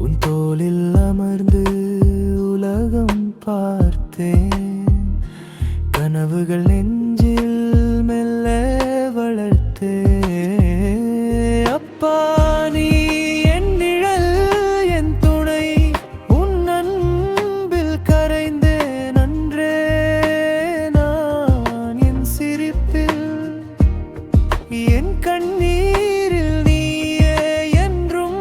உன் தோளில் அமர்ந்து உலகம் பார்த்தேன். கனவுகள் நெஞ்சில் மெல்ல வளர்த்தேன். அப்பா நீ என் நிழல், என் துணை, உன் அன்பில் கரைந்தேன் அன்றே நான். என் சிரிப்பில், என் கண்ணீரில் நீயே என்றும்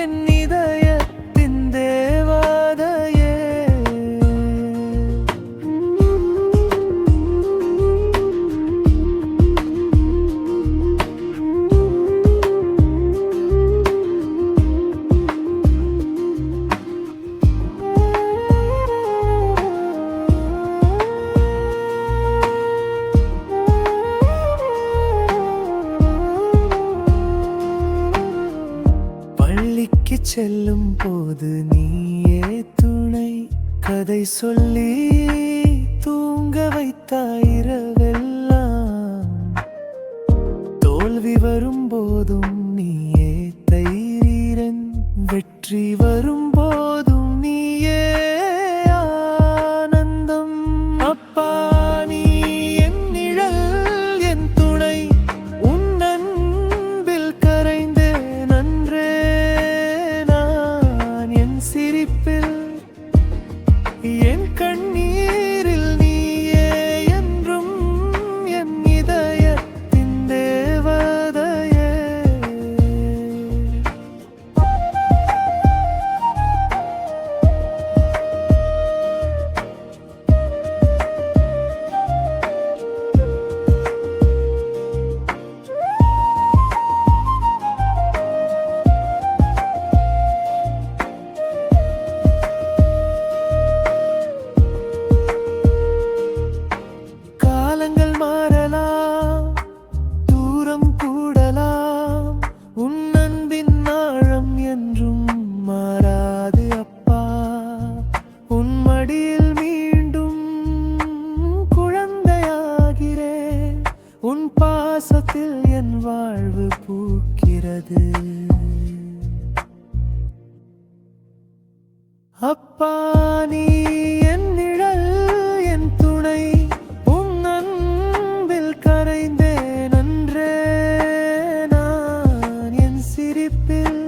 என் இதயத்தின் தேவதையே. பள்ளிக்கு செல்லும் போது நீயே துணை, கதை சொல்லி தூங்க வைத்தாய் இரவெல்லாம். தோல்வி வரும்போதும் நீயே தைரியன், வெற்றி வரும்போதும் நீயே ஆனந்தம். அப்பா நீ என் நிழல், என் துணை, உன் அன்பில் கரைந்தேன் அன்றே நான். என் சிரிப்பில், என் கண்ணீரில் நீயே என்றும் என் இதயத்தின் தேவதையே. காலங்கள் மாறலாம், தூரம் கூடலாம், உன் அன்பின் ஆழம் என்றும் மாறாது அப்பா. உன் மடியில் மீண்டும் குழந்தையாகிறேன், உன் பாசத்தில் என் வாழ்வு பூக்கிறது. அப்பா நீ என் நிழல், என் துணை, உன் அன்பில் கரைந்தேன் அன்றே நான். என் சிரிப்பில்,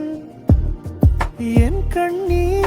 என் கண்ணீர்